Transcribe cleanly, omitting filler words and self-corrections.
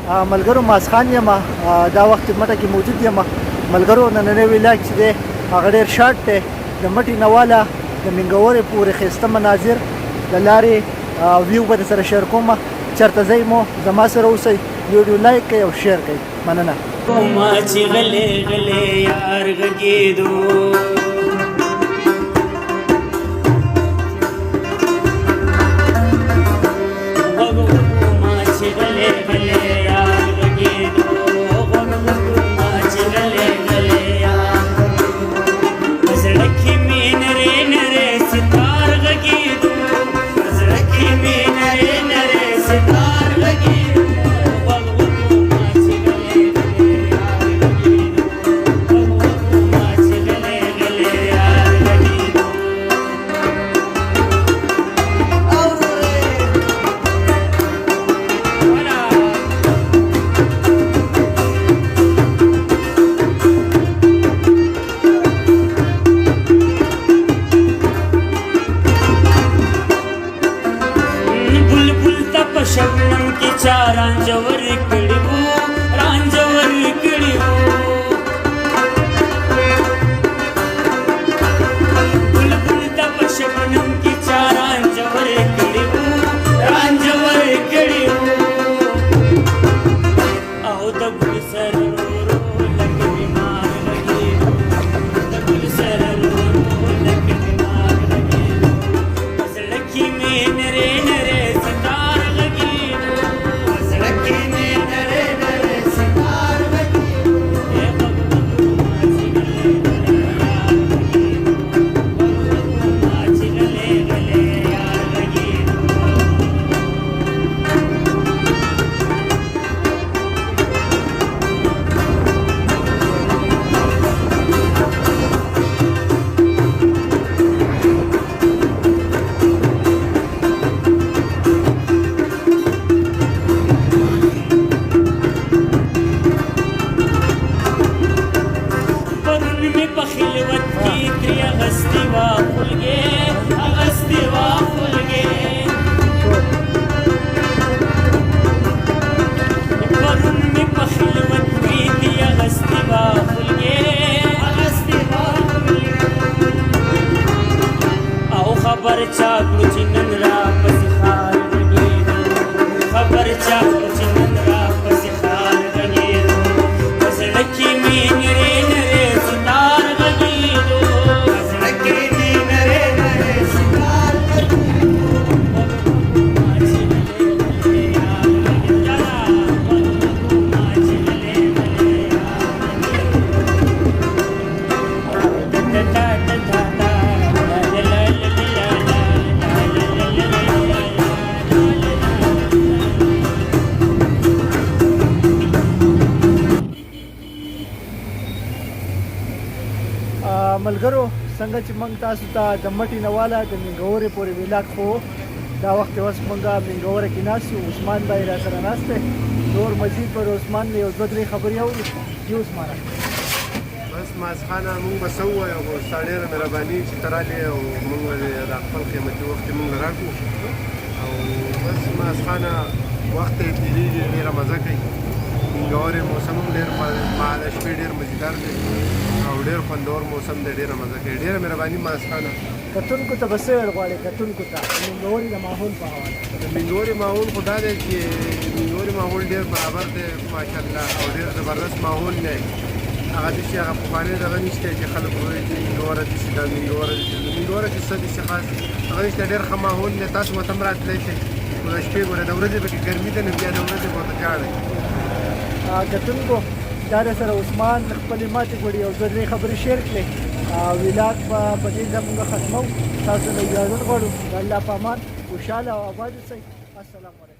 ملګرو ماسخان یم دا وخت مټه کې موجود یم ملګرو نننی ویلاج چې دی هغه ډېر شارټ دی د مټې نه واله د منګورې پورې ښایسته مناظر د لارې ویو به درسره شیر کوم چېرته ځئ مو زما سره اوسئ ویډیو لایک کړئ او شیر کړئ مننه ما چې غلې غلې یار غږېدو شبنم کی چا رانجور کړي وو رانجور کړي وو بلبل د شبنم کی چا رانجور کړي وو رانجور کړي وو او د ګل سر ورو لکه بیمار لګي د ګل سر ورو لکه بیمار لګي زړه کې مې نره نره خبر چا کړو چې نن را پسې خار غږېدو خبر چا کړو چې نن را پسې خار غږېدو په زړه کې مې نرې نرې ستار غږېدو په زړه کې مې نرې نرې ستار ملګرو څنګه چې موږ تاسو ته د مټې نه واله د منګورې پورې ویلاګ خو دا وخت اوس موږ منګوره کې ناست یو عثمان بھائی را سره ناست دی نور مزید پر عثمان نه یو دوه درې خبرې اورو جی عثمانه بس ماسخانه موږ به څه ووایو خو ستا ډېره مهرباني چې ته رالې او موږ د خپل قیمتي وخت یې موږ له راکړو او بس ماسخانه وخت یې تېرېږي ډېره مزه کوي منګورې موسم هم ډېر د شپې ډېر مزیدار دی او ډېر خوندور موسم دی ډېره مزه کوي ډېره مهرباني ماسخانه کتونکو ته به څه ویل غواړې کتونکو ته منګورې د ماحول په حواله د منګورې ماحول خو دا دی چې منګورې ماحول ډېر برابر دی ماشاءالله او ډېر زبردست ماحول دی هغه داسې هغه پخوانی دغه نشته چې خلک وایي چې منګوره داسې ده منګوره داسې ده منګوره کې څه داسې خاص هغه نشته ډېر ښه ماحول دی تاسو به هم راتلی شئ خو د شپې ګوره د ورځې پکې ګرمي ده نو بیا د ورځې به ورته جاړئ کتونکو دا سره عثمان خپلې ماتې کړي او دوه درې خبرې شیر کړې ویلاګ په دې ځای موږ ختمو تاسو له اجازه غواړو د الله په امان خوشحاله او آباد اوسئ السلام علیکم